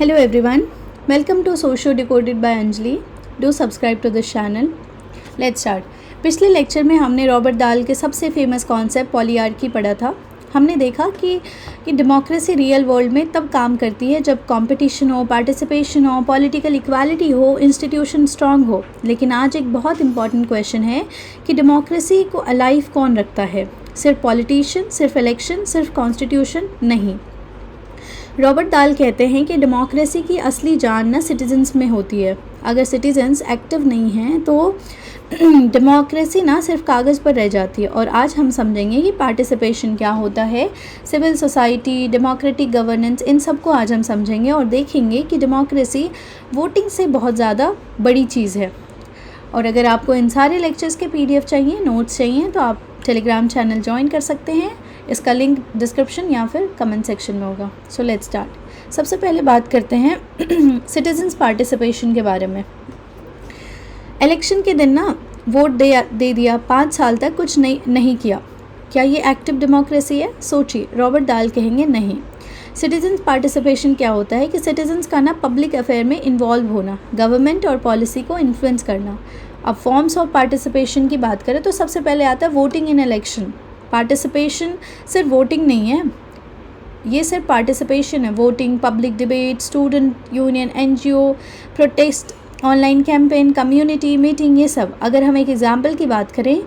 Hello everyone, welcome to Socio Decoded by Anjali. Do subscribe to this channel. Let's start. पिछले lecture में हमने Robert दाल के सबसे famous concept पॉलीआर्की पढ़ा था. हमने देखा कि डेमोक्रेसी रियल वर्ल्ड में तब काम करती है जब कंपटीशन हो, पार्टिसिपेशन हो, पॉलिटिकल इक्वालिटी हो, इंस्टीट्यूशन स्ट्रांग हो. लेकिन आज एक बहुत इंपॉर्टेंट क्वेश्चन है कि डेमोक्रेसी को अलाइव कौन रखता है? सिर्फ पॉलिटिशियन, सिर्फ इलेक्शन, सिर्फ कॉन्स्टिट्यूशन नहीं. रॉबर्ट दाल कहते हैं कि डेमोक्रेसी की असली जान ना सिटीजन्स में होती है. अगर सिटीजन्स एक्टिव नहीं हैं तो डेमोक्रेसी ना सिर्फ कागज़ पर रह जाती है. और आज हम समझेंगे कि पार्टिसिपेशन क्या होता है, सिविल सोसाइटी, डेमोक्रेटिक गवर्नेंस, इन सब को आज हम समझेंगे और देखेंगे कि डेमोक्रेसी वोटिंग से बहुत ज़्यादा बड़ी चीज़ है. और अगर आपको इन सारे लेक्चर्स के PDF चाहिए, नोट्स चाहिए, तो आप टेलीग्राम चैनल ज्वाइन कर सकते हैं. इसका लिंक डिस्क्रिप्शन या फिर कमेंट सेक्शन में होगा. So let's start. सबसे पहले बात करते हैं सिटीजन्स पार्टिसिपेशन के बारे में. इलेक्शन के दिन ना वोट दे दिया, 5 साल तक कुछ नहीं किया. क्या ये एक्टिव डेमोक्रेसी है? सोचिए. रॉबर्ट दाल कहेंगे नहीं. सिटीजन्स पार्टिसिपेशन क्या होता है कि सिटीजन्स का ना पब्लिक अफेयर में इन्वॉल्व होना, गवर्नमेंट और पॉलिसी को इन्फ्लुएंस करना. अब फॉर्म्स ऑफ पार्टिसिपेशन की बात करें तो सबसे पहले आता है वोटिंग इन इलेक्शन. पार्टिसिपेशन सिर्फ वोटिंग नहीं है, ये सिर्फ पार्टिसिपेशन है. Voting, public debate, student union, NGO, protest, online campaign, community meeting, ये सब. अगर हम एक एग्जांपल की बात करें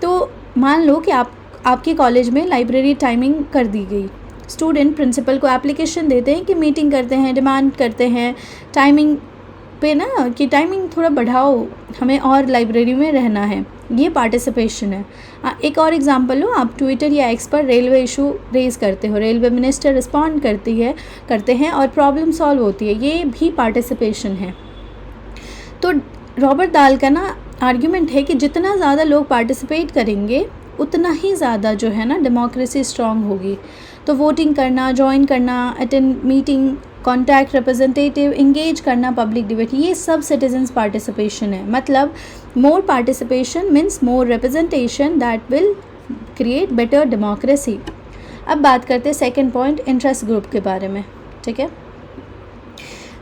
तो मान लो कि आपके कॉलेज में लाइब्रेरी टाइमिंग कर दी गई. स्टूडेंट प्रिंसिपल को एप्लीकेशन देते हैं कि मीटिंग करते हैं, डिमांड करते हैं टाइमिंग पे ना कि टाइमिंग थोड़ा बढ़ाओ, हमें और लाइब्रेरी में रहना है. ये पार्टिसिपेशन है. एक और एग्जांपल लो, आप ट्विटर या एक्स पर रेलवे इशू रेज़ करते हो, रेलवे मिनिस्टर रिस्पॉन्ड करते हैं और प्रॉब्लम सॉल्व होती है. ये भी पार्टिसिपेशन है. तो रॉबर्ट दाल का ना आर्ग्यूमेंट है कि जितना ज़्यादा लोग पार्टिसिपेट करेंगे उतना ही ज़्यादा जो है ना डेमोक्रेसी स्ट्रांग होगी. तो वोटिंग करना, ज्वाइन करना, attend meeting, contact representative, engage करना, पब्लिक डिबेट, ये सब सिटीजन्स पार्टिसिपेशन है. मतलब more participation means more representation that will create better democracy. अब बात करते हैं सेकेंड पॉइंट, इंटरेस्ट ग्रुप के बारे में. ठीक है,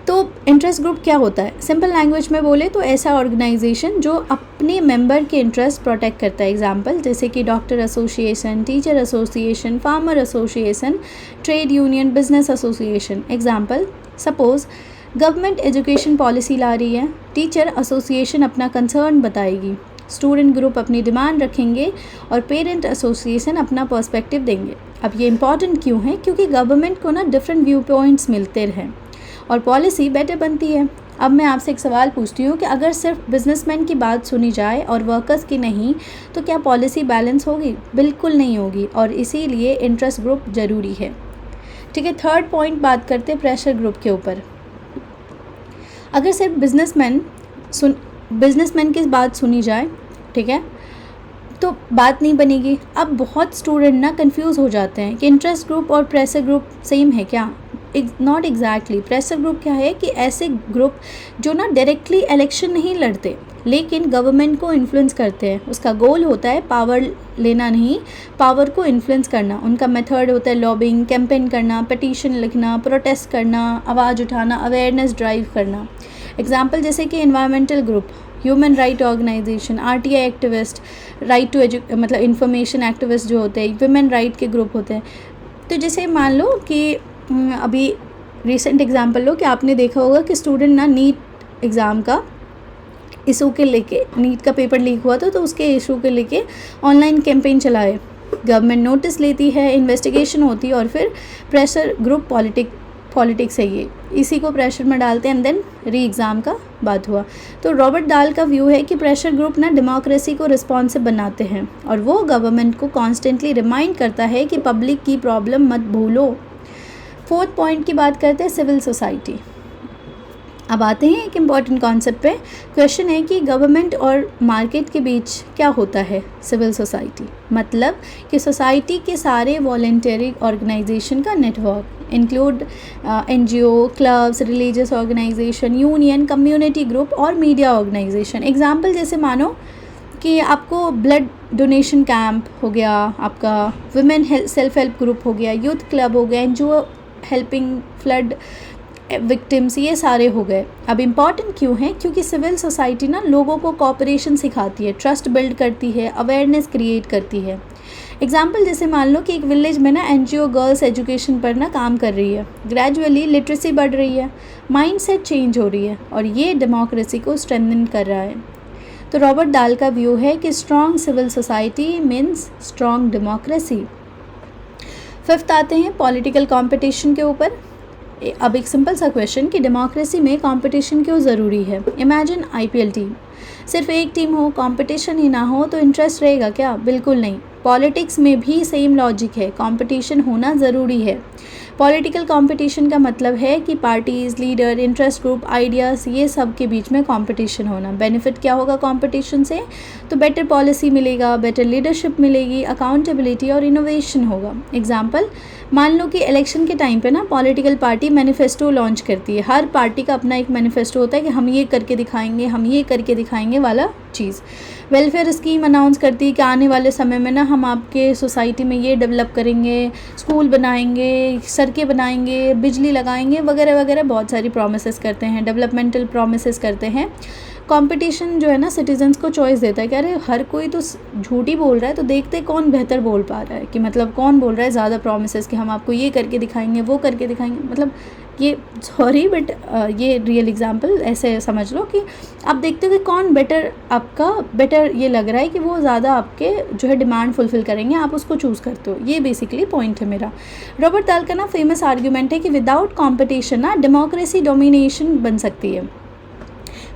तो इंटरेस्ट ग्रुप क्या होता है? सिंपल लैंग्वेज में बोले तो ऐसा ऑर्गेनाइजेशन जो अपने मेंबर के इंटरेस्ट प्रोटेक्ट करता है. एग्जांपल जैसे कि doctor association, teacher association, farmer association, trade union, business association. Example, suppose government education policy ला रही है, टीचर एसोसिएशन अपना कंसर्न बताएगी, स्टूडेंट ग्रुप अपनी डिमांड रखेंगे और पेरेंट एसोसिएशन अपना पर्सपेक्टिव देंगे. अब ये इंपॉर्टेंट क्यों है? क्योंकि गवर्नमेंट को ना डिफरेंट व्यू पॉइंट्स मिलते रहें और पॉलिसी बेटर बनती है. अब मैं आपसे एक सवाल पूछती हूँ कि अगर सिर्फ बिजनेसमैन की बात सुनी जाए और वर्कर्स की नहीं, तो क्या पॉलिसी बैलेंस होगी? बिल्कुल नहीं होगी. और इसीलिए इंटरेस्ट ग्रुप ज़रूरी है. ठीक है, थर्ड पॉइंट बात करते हैं प्रेशर ग्रुप के ऊपर. अगर सिर्फ बिजनेसमैन की बात सुनी जाए, ठीक है, तो बात नहीं बनेगी. अब बहुत स्टूडेंट ना कंफ्यूज हो जाते हैं कि इंटरेस्ट ग्रुप और प्रेशर ग्रुप सेम है क्या? Not exactly. प्रेशर ग्रुप क्या है कि ऐसे ग्रुप जो ना डायरेक्टली इलेक्शन नहीं लड़ते लेकिन गवर्नमेंट को इन्फ्लुएंस करते हैं. उसका गोल होता है पावर लेना नहीं, पावर को इन्फ्लुएंस करना. उनका मेथड होता है लॉबिंग, कैंपेन करना, पिटीशन लिखना, प्रोटेस्ट करना, आवाज़ उठाना, अवेयरनेस ड्राइव करना. एग्जाम्पल जैसे कि environmental group, human right organisation, RTI activist, right to मतलब इंफॉर्मेशन एक्टिविस्ट जो होते हैं, वुमेन राइट के ग्रुप होते हैं. तो जैसे मान लो कि अभी रिसेंट एग्जांपल लो कि आपने देखा होगा कि स्टूडेंट ना नीट एग्ज़ाम का इशू के लेके, नीट का पेपर लीक हुआ था तो उसके इशू के लेके ऑनलाइन कैंपेन चलाए. गवर्नमेंट नोटिस लेती है, इन्वेस्टिगेशन होती है और फिर प्रेशर ग्रुप पॉलिटिक्स है, ये इसी को प्रेशर में डालते हैं एंड देन री एग्ज़ाम का बात हुआ. तो रॉबर्ट दाल का व्यू है कि प्रेशर ग्रुप ना डेमोक्रेसी को रिस्पॉन्सिव बनाते हैं और वो गवर्नमेंट को कॉन्स्टेंटली रिमाइंड करता है कि पब्लिक की प्रॉब्लम मत भूलो. फोर्थ पॉइंट की बात करते हैं सिविल सोसाइटी. अब आते हैं एक इम्पॉर्टेंट कॉन्सेप्ट पे. क्वेश्चन है कि गवर्नमेंट और मार्केट के बीच क्या होता है? सिविल सोसाइटी मतलब कि सोसाइटी के सारे वॉलंटरी ऑर्गेनाइजेशन का नेटवर्क इंक्लूड NGO, clubs, religious organisation, union, community group और मीडिया ऑर्गेनाइजेशन. एग्जाम्पल जैसे मानो कि आपको ब्लड डोनेशन कैंप हो गया, आपका वुमेन सेल्फ हेल्प ग्रुप हो गया, यूथ क्लब हो गया, NGO हेल्पिंग फ्लड विक्टिम्स, ये सारे हो गए। अब इम्पॉर्टेंट क्यों हैं? क्योंकि सिविल सोसाइटी ना लोगों को कोऑपरेशन सिखाती है, ट्रस्ट बिल्ड करती है, अवेयरनेस क्रिएट करती है। एग्जाम्पल जैसे मान लो कि एक विलेज में ना एनजीओ गर्ल्स एजुकेशन पर ना काम कर रही है, ग्रेजुअली लिटरेसी बढ़ रही है, माइंडसेट चेंज हो रही है और ये डेमोक्रेसी को स्ट्रेंथन कर रहा है। तो रॉबर्ट दाल का व्यू है कि strong civil society means strong democracy. Fifth आते हैं पॉलिटिकल कंपटीशन के ऊपर। अब एक सिंपल सा क्वेश्चन कि डेमोक्रेसी में कंपटीशन क्यों ज़रूरी है? इमेजिन आईपीएल टीम, सिर्फ एक टीम हो, कंपटीशन ही ना हो तो इंटरेस्ट रहेगा क्या? बिल्कुल नहीं। पॉलिटिक्स में भी सेम लॉजिक है, कंपटीशन होना ज़रूरी है। पॉलिटिकल कंपटीशन का मतलब है कि parties, leader, interest group, ideas, ये सब के बीच में कंपटीशन होना। बेनिफिट क्या होगा कंपटीशन से? तो बेटर पॉलिसी मिलेगा, बेटर लीडरशिप मिलेगी, अकाउंटेबिलिटी और इनोवेशन होगा। एग्जाम्पल, मान लो कि इलेक्शन के टाइम पे ना पॉलिटिकल पार्टी मैनिफेस्टो लॉन्च करती है। हर पार्टी का अपना एक मैनिफेस्टो होता है कि हम ये करके दिखाएंगे, हम ये करके दिखाएंगे वाला चीज़। वेलफेयर स्कीम अनाउंस करती है कि आने वाले समय में ना हम आपके सोसाइटी में ये डेवलप करेंगे, स्कूल बनाएंगे, सड़कें बनाएंगे, बिजली लगाएंगे, वगैरह वगैरह बहुत सारी प्रॉमिसेस करते हैं, डेवलपमेंटल प्रॉमिसेस करते हैं। कंपटीशन जो है ना सिटीजन्स को चॉइस देता है कि अरे हर कोई तो झूठ ही बोल रहा है, तो देखते कौन बेहतर बोल पा रहा है, कि मतलब कौन बोल रहा है ज़्यादा प्रॉमिसेस कि हम आपको ये करके दिखाएंगे, वो करके दिखाएंगे। मतलब ये सॉरी बट ये रियल एग्जांपल ऐसे समझ लो कि आप देखते हो कि कौन बेटर ये लग रहा है कि वो ज़्यादा आपके जो है डिमांड फुलफ़िल करेंगे, आप उसको चूज़ करते हो। ये बेसिकली पॉइंट है मेरा। रॉबर्ट दाल का ना फेमस आर्ग्यूमेंट है कि विदाउट कॉम्पिटिशन ना डेमोक्रेसी डोमिनेशन बन सकती है।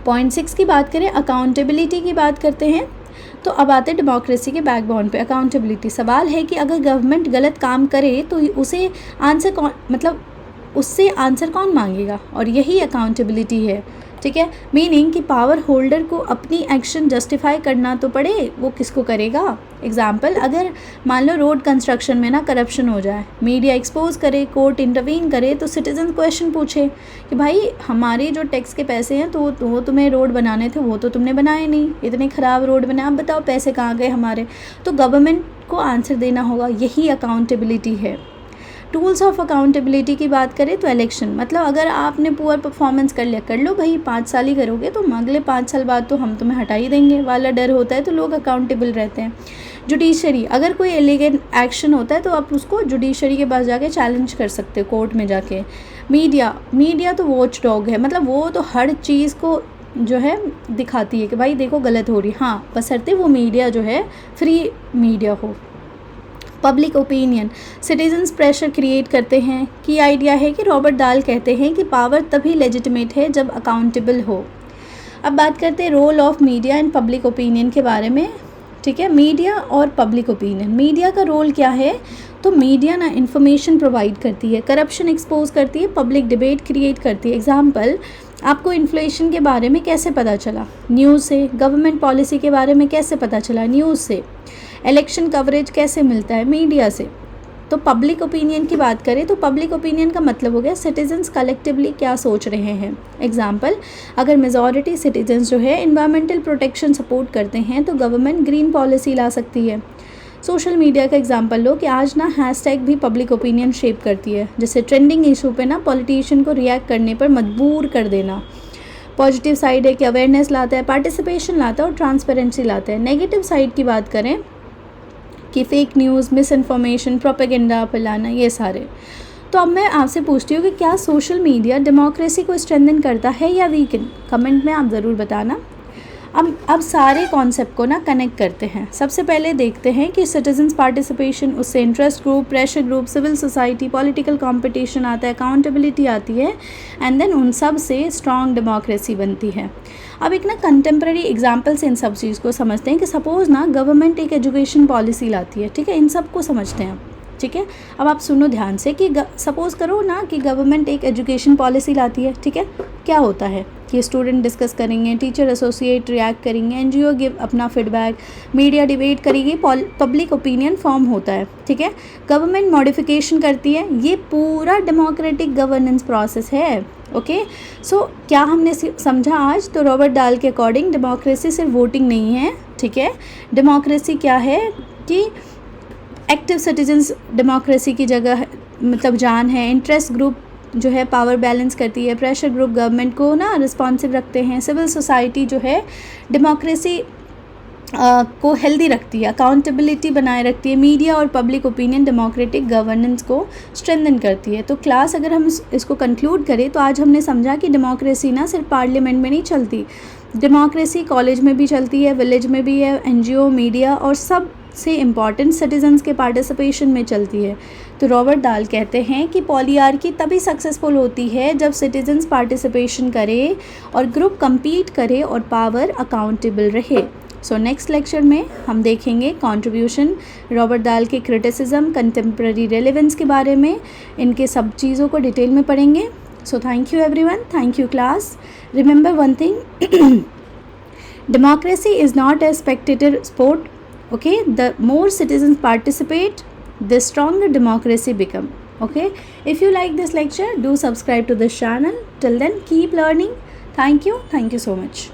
पॉइंट 6 की बात करें, अकाउंटेबिलिटी की बात करते हैं। तो अब आते हैं डेमोक्रेसी के बैकबोन पे, अकाउंटेबिलिटी। सवाल है कि अगर गवर्नमेंट गलत काम करे तो उससे आंसर कौन मांगेगा? और यही अकाउंटेबिलिटी है, ठीक है। मीनिंग कि पावर होल्डर को अपनी एक्शन जस्टिफाई करना तो पड़े, वो किसको करेगा? एग्जाम्पल, अगर मान लो रोड कंस्ट्रक्शन में ना करप्शन हो जाए, मीडिया एक्सपोज करे, कोर्ट इंटरवीन करे, तो सिटीजन क्वेश्चन पूछे कि भाई हमारे जो टैक्स के पैसे हैं तो वो तुम्हें रोड बनाने थे, वो तो तुमने बनाए नहीं, इतने ख़राब रोड बने, आप बताओ पैसे कहाँ गए हमारे? तो गवर्नमेंट को आंसर देना होगा, यही अकाउंटेबिलिटी है। टूल्स ऑफ अकाउंटेबिलिटी की बात करें तो इलेक्शन, मतलब अगर आपने पुअर परफॉर्मेंस कर लिया, कर लो भाई, 5 साल ही करोगे तो अगले 5 साल बाद तो हम तुम्हें हटा ही देंगे वाला डर होता है, तो लोग अकाउंटेबल रहते हैं। जुडिशरी, अगर कोई इलीगल एक्शन होता है तो आप उसको जुडिशरी के पास जाके चैलेंज कर सकते हो, कोर्ट में जाके। मीडिया तो वॉच डॉग है, मतलब वो तो हर चीज़ को जो है दिखाती है कि भाई देखो गलत हो रही, हाँ बशर्ते वो मीडिया जो है फ्री मीडिया हो। Public opinion, citizens pressure create करते हैं। की आइडिया है कि रॉबर्ट दाल कहते हैं कि पावर तभी लेजिटिमेट है जब अकाउंटेबल हो। अब बात करते हैं role of media and public opinion के बारे में, ठीक है। मीडिया और पब्लिक ओपिनियन, मीडिया का रोल क्या है? तो मीडिया ना इन्फॉर्मेशन प्रोवाइड करती है, करप्शन एक्सपोज करती है, पब्लिक डिबेट क्रिएट करती है। एग्जाम्पल, आपको इन्फ्लेशन के बारे में कैसे पता चला? न्यूज़ से। गवर्नमेंट पॉलिसी के बारे में कैसे पता चला? न्यूज़ से। इलेक्शन कवरेज कैसे मिलता है? मीडिया से। तो पब्लिक ओपिनियन की बात करें तो पब्लिक ओपिनियन का मतलब हो गया सिटीजन्स कलेक्टिवली क्या सोच रहे हैं। एग्जाम्पल, अगर मेजॉरिटी सिटीजन्स जो है इन्वायरमेंटल प्रोटेक्शन सपोर्ट करते हैं तो गवर्नमेंट ग्रीन पॉलिसी ला सकती है। सोशल मीडिया का एग्जाम्पल लो कि आज ना हैशटैग भी पब्लिक ओपिनियन शेप करती है, जैसे ट्रेंडिंग इशू पे ना पॉलिटिशियन को रिएक्ट करने पर मजबूर कर देना। पॉजिटिव साइड है कि अवेयरनेस लाता है, पार्टिसिपेशन लाता है और ट्रांसपेरेंसी लाता है। नेगेटिव साइड की बात करें कि fake news, miss information, propaganda फैलाना, ये सारे। तो अब मैं आपसे पूछती हूँ कि क्या सोशल मीडिया डेमोक्रेसी को स्ट्रेंथन करता है या वीकन? कमेंट में आप ज़रूर बताना। अब सारे कॉन्सेप्ट को ना कनेक्ट करते हैं। सबसे पहले देखते हैं कि सिटीजन्स पार्टिसिपेशन, उससे interest group, pressure group, civil society, political competition आता है, अकाउंटेबिलिटी आती है, एंड देन उन सब से स्ट्रॉन्ग डेमोक्रेसी बनती है। अब एक ना कंटेम्प्रेरी एग्जाम्पल से इन सब चीज़ को समझते हैं कि सपोज़ ना गवर्नमेंट एक एजुकेशन पॉलिसी लाती है, ठीक है, इन सब को समझते हैं, ठीक है। अब आप सुनो ध्यान से कि सपोज़ करो ना कि गवर्नमेंट एक एजुकेशन पॉलिसी लाती है, ठीक है। क्या होता है कि स्टूडेंट डिस्कस करेंगे, टीचर एसोसिएट रिएक्ट करेंगे, एनजीओ गिव अपना फीडबैक, मीडिया डिबेट करेगी, पब्लिक ओपिनियन फॉर्म होता है, ठीक है। गवर्नमेंट मॉडिफिकेशन करती है, ये पूरा डेमोक्रेटिक गवर्नेंस प्रोसेस है। ओके, सो क्या हमने समझा आज? तो रॉबर्ट दाल के अकॉर्डिंग डेमोक्रेसी सिर्फ वोटिंग नहीं है, ठीक है। डेमोक्रेसी क्या है कि एक्टिव सिटीजन्स डेमोक्रेसी की जगह मतलब जान है, इंटरेस्ट ग्रुप जो है पावर बैलेंस करती है, प्रेशर ग्रुप गवर्नमेंट को ना रिस्पॉन्सिव रखते हैं, सिविल सोसाइटी जो है डेमोक्रेसी को हेल्दी रखती है, अकाउंटेबिलिटी बनाए रखती है, मीडिया और पब्लिक ओपिनियन डेमोक्रेटिक गवर्नेंस को स्ट्रेंथन करती है। तो क्लास अगर हम इसको कंक्लूड करें तो आज हमने समझा कि डेमोक्रेसी ना सिर्फ पार्लियामेंट में नहीं चलती, डेमोक्रेसी कॉलेज में भी चलती है, विलेज में भी है, एनजीओ, मीडिया और सब से इम्पॉर्टेंट सिटीजन्स के पार्टिसिपेशन में चलती है। तो रॉबर्ट दाल कहते हैं कि पॉलीआर्की तभी सक्सेसफुल होती है जब सिटीजन्स पार्टिसिपेशन करे और ग्रुप compete करे और पावर अकाउंटेबल रहे। सो नेक्स्ट लेक्चर में हम देखेंगे कंट्रीब्यूशन रॉबर्ट दाल के क्रिटिसिज्म, कंटेम्प्रेरी रेलेवेंस के बारे में, इनके सब चीज़ों को डिटेल में पढ़ेंगे। So thank you everyone, thank you class. Remember one thing, democracy is not a spectator sport. Okay, the more citizens participate, the stronger democracy become. Okay, if you like this lecture, do subscribe to this channel. Till then, keep learning. Thank you so much.